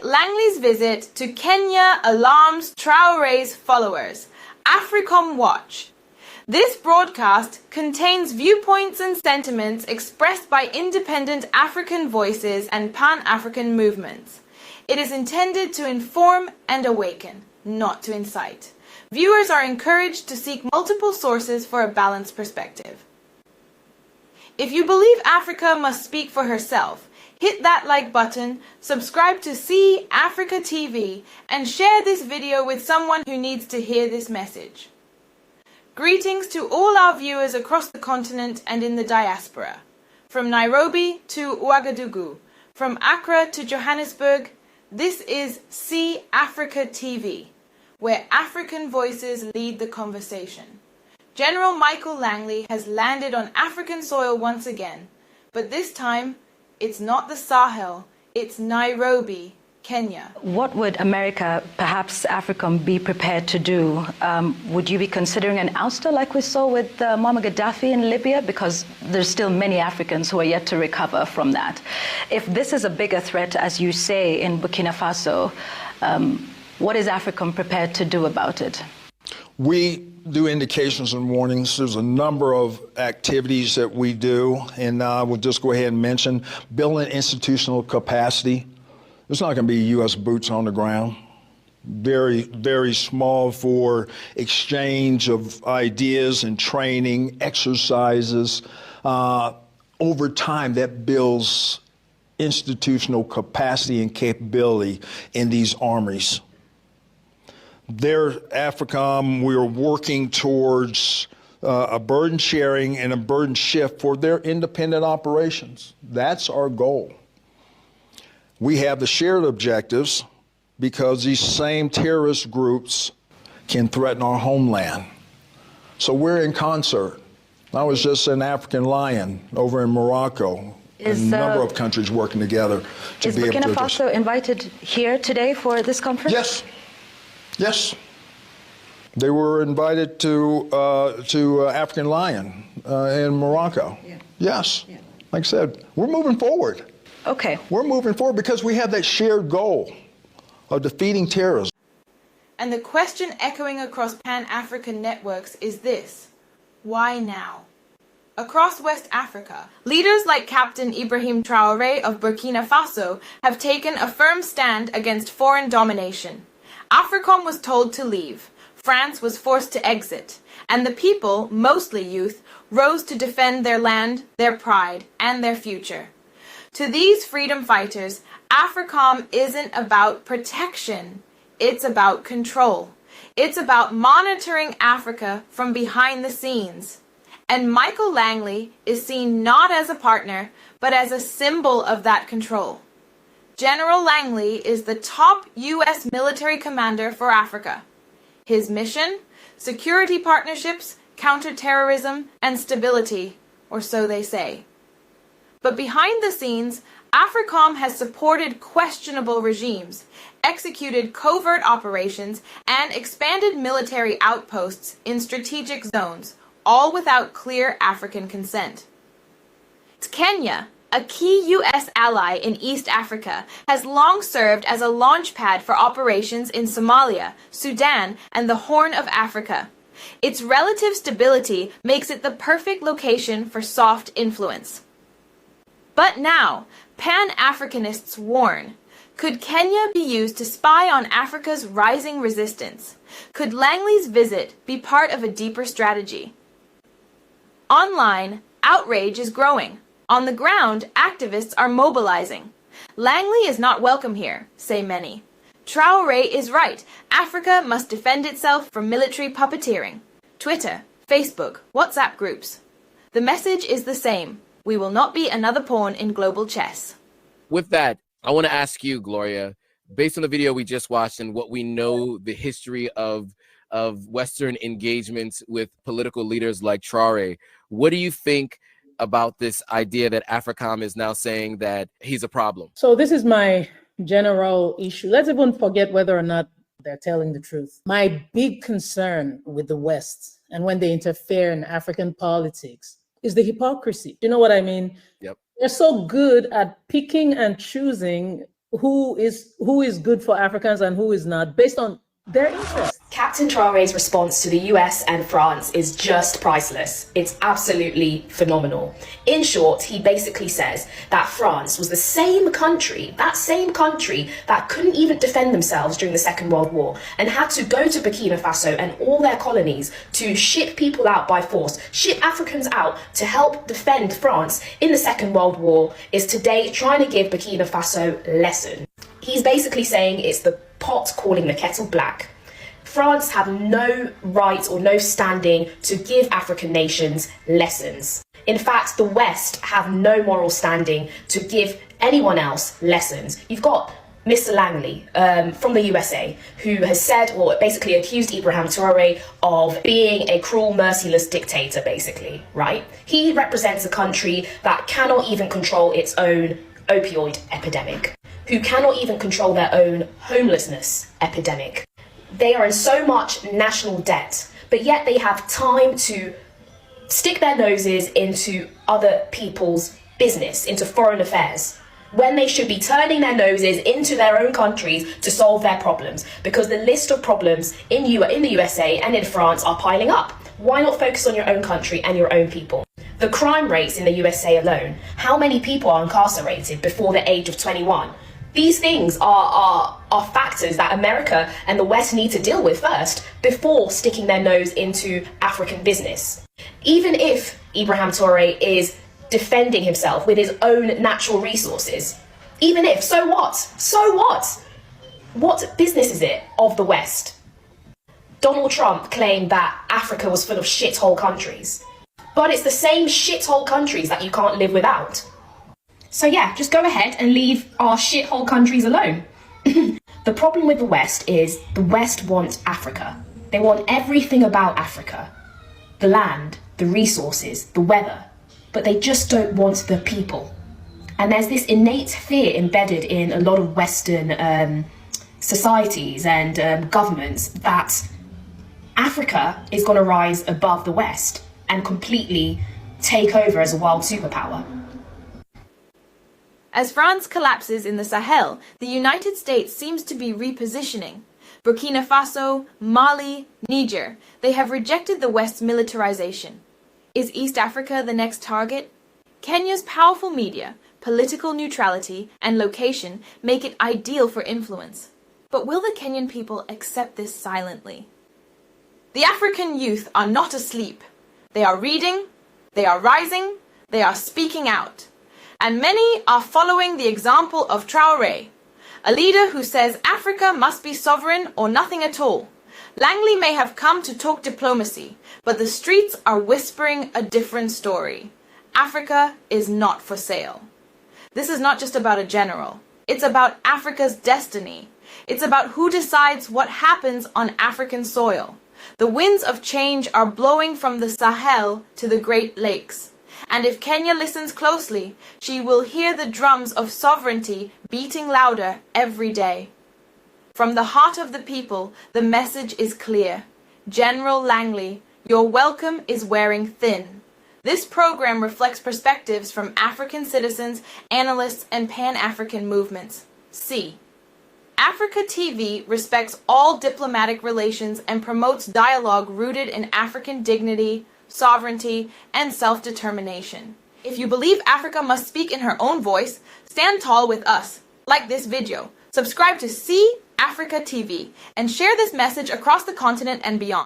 Langley's visit to Kenya alarms Traoré's followers. AFRICOM Watch. This broadcast contains viewpoints and sentiments expressed by independent African voices and Pan-African movements. It is intended to inform and awaken, not to incite. Viewers are encouraged to seek multiple sources for a balanced perspective. If you believe Africa must speak for herself, hit that like button, subscribe to See Africa TV, and share this video with someone who needs to hear this message. Greetings to all our viewers across the continent and in the diaspora. From Nairobi to Ouagadougou, from Accra to Johannesburg, this is See Africa TV, where African voices lead the conversation. General Michael Langley has landed on African soil once again, but this time it's not the Sahel, it's Nairobi, Kenya. What would America, perhaps AFRICOM, be prepared to do? Would you be considering an ouster like we saw with Muammar Gaddafi in Libya? Because there's still many Africans who are yet to recover from that. If this is a bigger threat, as you say, in Burkina Faso, what is AFRICOM prepared to do about it? We do indications and warnings. There's a number of activities that we do, and we'll just go ahead and mention building institutional capacity. There's not going to be U.S. boots on the ground. Very, very small for exchange of ideas and training, exercises. Over time, that builds institutional capacity and capability in these armies. There, AFRICOM, we are working towards a burden sharing and a burden shift for their independent operations. That's our goal. We have the shared objectives because these same terrorist groups can threaten our homeland. So we're in concert. I was just an African Lion over in Morocco. A number of countries working together to be able to address. Is Burkina Faso invited here today for this conference? Yes. Yes. They were invited to African Lion in Morocco. Yeah. Yes. Yeah. Like I said, we're moving forward. Okay. We're moving forward because we have that shared goal of defeating terrorism. And the question echoing across Pan-African networks is this: why now? Across West Africa, leaders like Captain Ibrahim Traoré of Burkina Faso have taken a firm stand against foreign domination. AFRICOM was told to leave, France was forced to exit, and the people, mostly youth, rose to defend their land, their pride, and their future. To these freedom fighters, AFRICOM isn't about protection, it's about control. It's about monitoring Africa from behind the scenes. And Michael Langley is seen not as a partner, but as a symbol of that control. General Langley is the top U.S. military commander for Africa. His mission? Security partnerships, counterterrorism, and stability, or so they say. But behind the scenes, AFRICOM has supported questionable regimes, executed covert operations, and expanded military outposts in strategic zones, all without clear African consent. Kenya, a key U.S. ally in East Africa, has long served as a launch pad for operations in Somalia, Sudan, and the Horn of Africa. Its relative stability makes it the perfect location for soft influence. But now, Pan-Africanists warn. Could Kenya be used to spy on Africa's rising resistance? Could Langley's visit be part of a deeper strategy? Online, outrage is growing. On the ground, activists are mobilizing. Langley is not welcome here, say many. Traoré is right. Africa must defend itself from military puppeteering. Twitter, Facebook, WhatsApp groups. The message is the same. We will not be another pawn in global chess. With that, I want to ask you, Gloria, based on the video we just watched and what we know the history of Western engagements with political leaders like Traoré, what do you think about this idea that AFRICOM is now saying that he's a problem? So this is my general issue. Let's even forget whether or not they're telling the truth. My big concern with the West and when they interfere in African politics is the hypocrisy. You know what I mean? Yep. They're so good at picking and choosing who is good for Africans and who is not based on their interests. Captain Traoré's response to the US and France is just priceless. It's absolutely phenomenal. In short, he basically says that France was the same country that couldn't even defend themselves during the Second World War and had to go to Burkina Faso and all their colonies to ship people out by force, ship Africans out to help defend France in the Second World War, is today trying to give Burkina Faso a lesson. He's basically saying it's the pot calling the kettle black. France have no right or no standing to give African nations lessons. In fact, the West have no moral standing to give anyone else lessons. You've got Mr. Langley from the USA, who has said, or basically accused Ibrahim Traoré of being a cruel, merciless dictator, basically, right? He represents a country that cannot even control its own opioid epidemic, who cannot even control their own homelessness epidemic. They are in so much national debt, but yet they have time to stick their noses into other people's business, into foreign affairs, when they should be turning their noses into their own countries to solve their problems, because the list of problems in the USA and in France are piling up. Why not focus on your own country and your own people? The crime rates in the USA alone, how many people are incarcerated before the age of 21? These things are factors that America and the West need to deal with first before sticking their nose into African business. Even if Ibrahim Traoré is defending himself with his own natural resources, even if, so what? So what? What business is it of the West? Donald Trump claimed that Africa was full of shithole countries, but it's the same shithole countries that you can't live without. So yeah, just go ahead and leave our shithole countries alone. The problem with the West is the West wants Africa. They want everything about Africa. The land, the resources, the weather, but they just don't want the people. And there's this innate fear embedded in a lot of Western societies and governments that Africa is going to rise above the West and completely take over as a world superpower. As France collapses in the Sahel, the United States seems to be repositioning. Burkina Faso, Mali, Niger, they have rejected the West's militarization. Is East Africa the next target? Kenya's powerful media, political neutrality, and location make it ideal for influence. But will the Kenyan people accept this silently? The African youth are not asleep. They are reading, they are rising, they are speaking out. And many are following the example of Traoré, a leader who says Africa must be sovereign or nothing at all. Langley may have come to talk diplomacy, but the streets are whispering a different story. Africa is not for sale. This is not just about a general. It's about Africa's destiny. It's about who decides what happens on African soil. The winds of change are blowing from the Sahel to the Great Lakes. And if Kenya listens closely, she will hear the drums of sovereignty beating louder every day. From the heart of the people, the message is clear. General Langley, your welcome is wearing thin. This program reflects perspectives from African citizens, analysts, and Pan-African movements. C. Africa TV respects all diplomatic relations and promotes dialogue rooted in African dignity, sovereignty, and self-determination. If you believe Africa must speak in her own voice, stand tall with us. Like this video, subscribe to See Africa TV, and share this message across the continent and beyond.